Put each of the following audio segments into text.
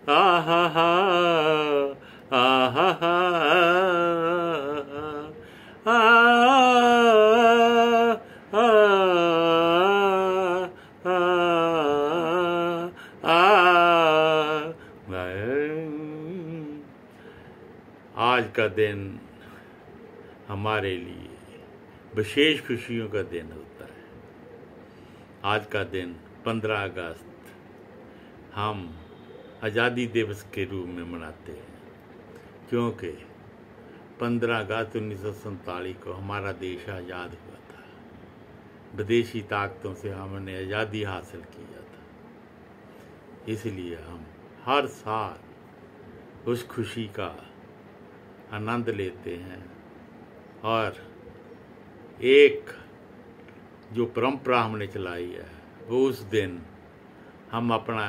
आहा हा आहा हा आज का दिन हमारे लिए विशेष खुशियों का दिन होता है। आज का दिन 15 अगस्त हम आज़ादी दिवस के रूप में मनाते हैं, क्योंकि 15 अगस्त 1947 को हमारा देश आज़ाद हुआ था। विदेशी ताकतों से हमने आज़ादी हासिल किया था। इसलिए हम हर साल उस खुशी का आनंद लेते हैं और एक जो परंपरा हमने चलाई है वो उस दिन हम अपना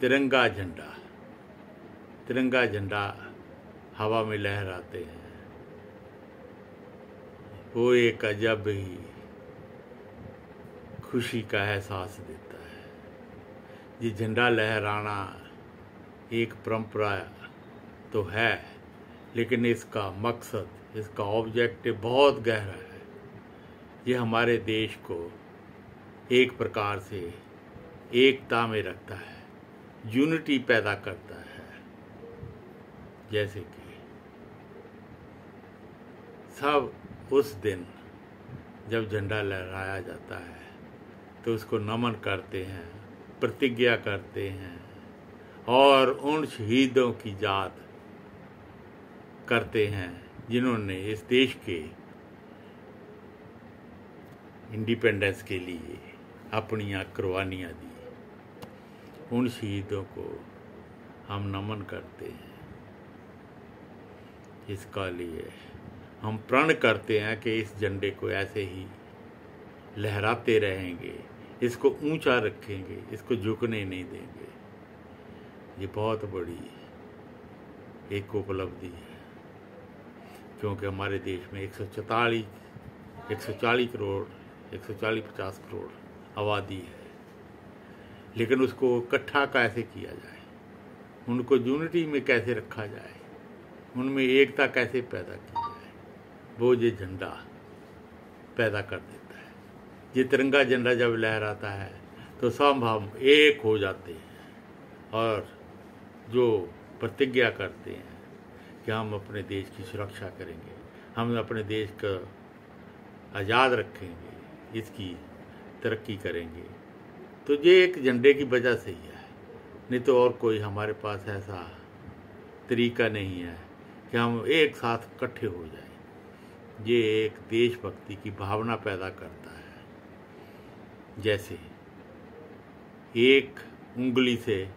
तिरंगा झंडा हवा में लहराते हैं। वो एक अजब ही खुशी का एहसास देता है। ये झंडा लहराना एक परंपरा तो है, लेकिन इसका मकसद, इसका ऑब्जेक्टिव बहुत गहरा है। ये हमारे देश को एक प्रकार से एकता में रखता है, यूनिटी पैदा करता है। जैसे कि सब उस दिन जब झंडा लहराया जाता है तो उसको नमन करते हैं, प्रतिज्ञा करते हैं और उन शहीदों की याद करते हैं जिन्होंने इस देश के इंडिपेंडेंस के लिए अपनी कुर्बानियाँ दी। उन शहीदों को हम नमन करते हैं। इसका लिए हम प्रण करते हैं कि इस झंडे को ऐसे ही लहराते रहेंगे, इसको ऊंचा रखेंगे, इसको झुकने नहीं देंगे। ये बहुत बड़ी एक उपलब्धि है, क्योंकि हमारे देश में 140-50 करोड़ आबादी है। लेकिन उसको इकट्ठा कैसे किया जाए, उनको यूनिटी में कैसे रखा जाए, उनमें एकता कैसे पैदा की जाए, वो ये झंडा पैदा कर देता है। ये तिरंगा झंडा जब लहराता है तो सब हम एक हो जाते हैं और जो प्रतिज्ञा करते हैं कि हम अपने देश की सुरक्षा करेंगे, हम अपने देश को आज़ाद रखेंगे, इसकी तरक्की करेंगे, तो ये एक झंडे की वजह से ही है। नहीं तो और कोई हमारे पास ऐसा तरीका नहीं है कि हम एक साथ इकट्ठे हो जाएं। ये एक देशभक्ति की भावना पैदा करता है। जैसे एक उंगली से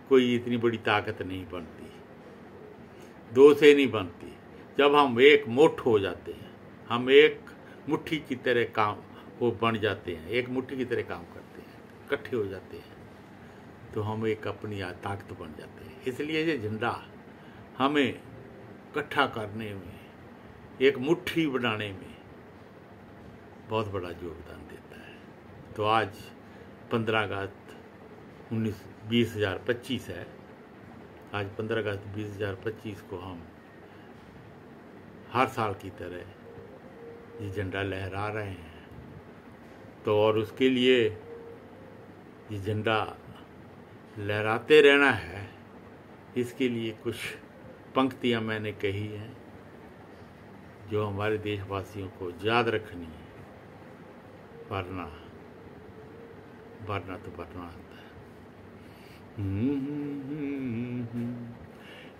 कोई इतनी बड़ी ताकत नहीं बनती, दो से नहीं बनती। जब हम एक मुट्ठ हो जाते हैं, हम एक मुट्ठी की तरह काम वो बन जाते हैं, एक मुट्ठी की तरह काम करते हैं, इकट्ठे हो जाते हैं, तो हम एक अपनी ताकत बन जाते हैं। इसलिए ये झंडा हमें इकट्ठा करने में, एक मुट्ठी बनाने में बहुत बड़ा योगदान देता है। तो आज 15 अगस्त 2025 है। आज 15 अगस्त 2025 को हम हर साल की तरह ये झंडा लहरा रहे हैं। तो और उसके लिए ये झंडा लहराते रहना है, इसके लिए कुछ पंक्तियां मैंने कही हैं जो हमारे देशवासियों को याद रखनी है, वरना तो बरना होता है।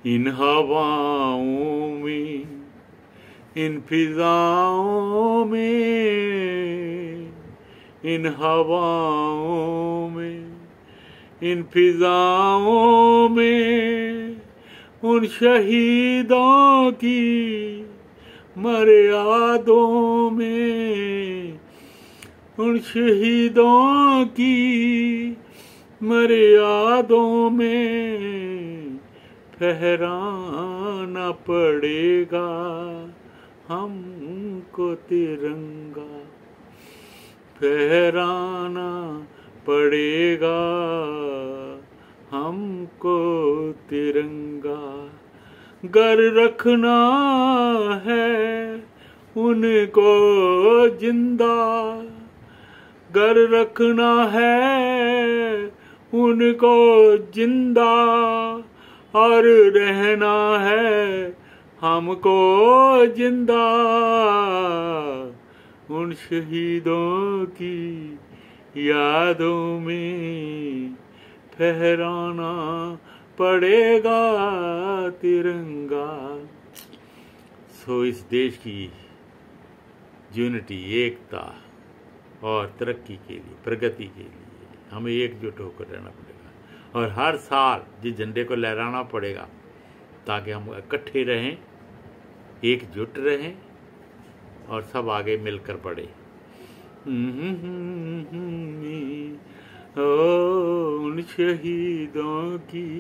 इन हवाओं में, इन फिजाओं में, इन हवाओं में, इन फिजाओं में, उन शहीदों की मर्यादों में, उन शहीदों की मर्यादों में फहराना पड़ेगा हमको तिरंगा, फहराना पड़ेगा हमको तिरंगा। गर रखना है उनको जिंदा, गर रखना है उनको जिंदा, और रहना है हमको जिंदा। उन शहीदों की यादों में फहराना पड़ेगा तिरंगा। सो इस देश की यूनिटी, एकता और तरक्की के लिए, प्रगति के लिए हमें एकजुट होकर रहना पड़ेगा, और हर साल जिस झंडे को लहराना पड़ेगा ताकि हम इकट्ठे रहें, एकजुट रहें और सब आगे मिलकर बढ़े। उन शहीदों की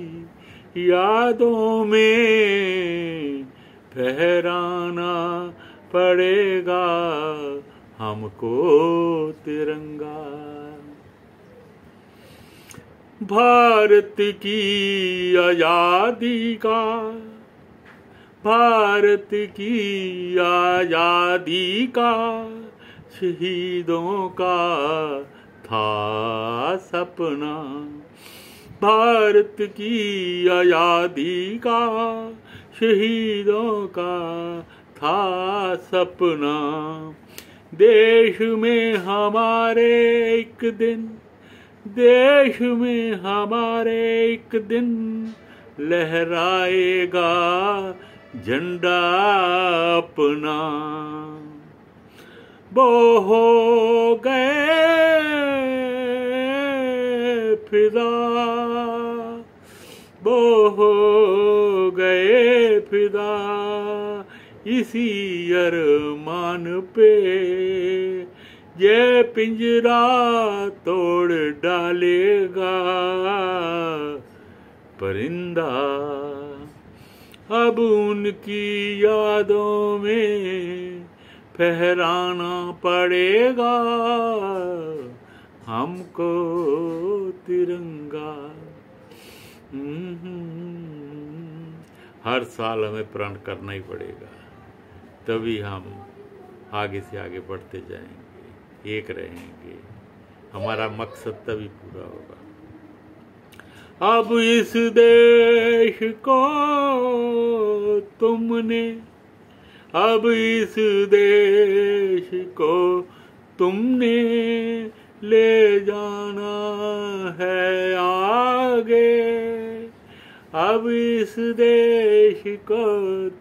यादों में फहराना पड़ेगा हमको तिरंगा। भारत की आजादी का, भारत की आजादी का शहीदों का था सपना। भारत की आजादी का शहीदों का था सपना। देश में हमारे एक दिन, देश में हमारे एक दिन लहराएगा झंडा अपना। वो हो गए फिदा, वो हो गए फिदा इसी अरमान पे, ये पिंजरा तोड़ डालेगा परिंदा। अब उनकी यादों में फहराना पड़ेगा हमको तिरंगा। हर साल हमें प्रण करना ही पड़ेगा, तभी हम आगे से आगे बढ़ते जाएंगे, एक रहेंगे, हमारा मकसद तभी पूरा होगा। अब इस देश को तुमने, अब इस देश को तुमने ले जाना है आगे। अब इस देश को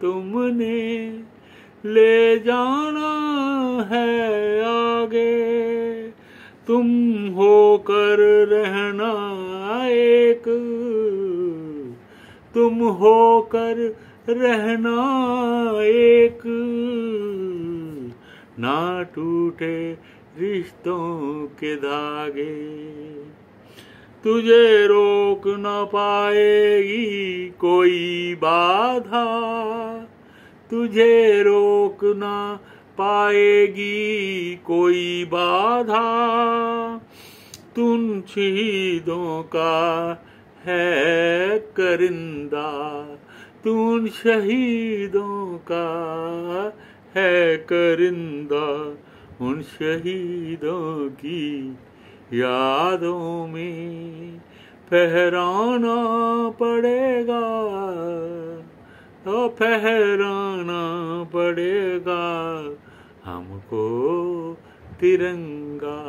तुमने ले जाना है आगे। तुम होकर रहना एक, तुम होकर रहना एक, ना टूटे रिश्तों के धागे। तुझे रोक न पाएगी कोई बाधा, तुझे रोक न पाएगी कोई बाधा। तुम शहीदों का है करिंदा, तुम शहीदों का है करिंदा। उन शहीदों की यादों में फहराना पड़ेगा, तो फहराना पड़ेगा हमको तिरंगा।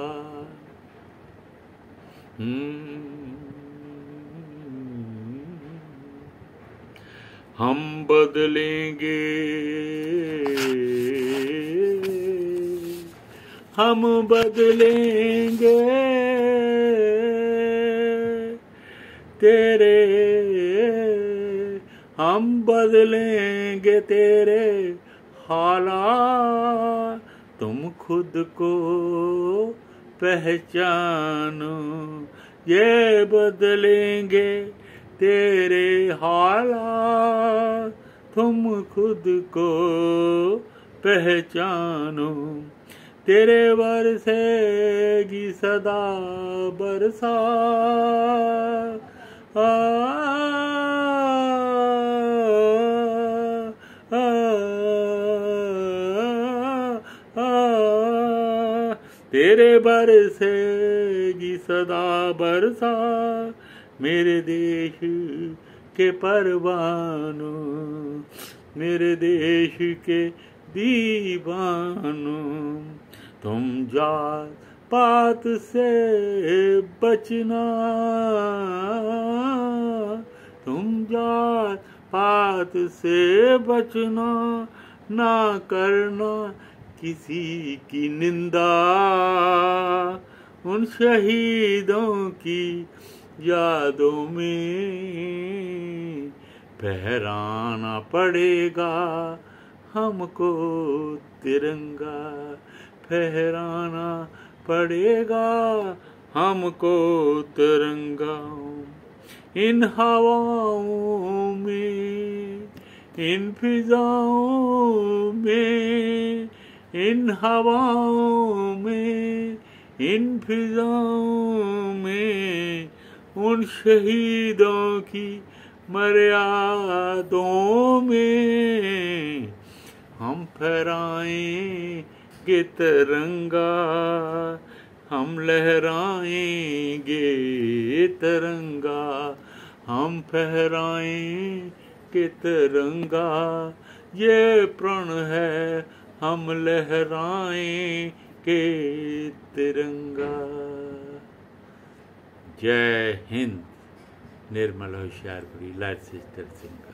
हम बदलेंगे, हम बदलेंगे तेरे, हम बदलेंगे तेरे हालात। तुम खुद को पहचानो, ये बदलेंगे तेरे हालात। तुम खुद को पहचानो, तेरे बरसेगी सदा बरसा आ, आ, आ, आ, तेरे बरसेगी सदा बरसा मेरे देश के परवानों, मेरे देश के दीवानों। तुम जात पात से बचना, तुम जात पात से बचना, ना करना किसी की निंदा। उन शहीदों की यादों में फहराना पड़ेगा हमको तिरंगा, फहराना पड़ेगा हमको तिरंगा। इन हवाओं में, इन फिजाओं में, इन हवाओं में, इन फिजाओं में, उन शहीदों की मर्यादों में हम फहराएंगे तिरंगा, हम लहराएंगे तिरंगा, हम फहराएंगे तिरंगा। ये प्रण है हम लहराएंगे तिरंगा। जय हिंद। निर्मल होशियारपुरी, लाइट सिस्टर सिंह।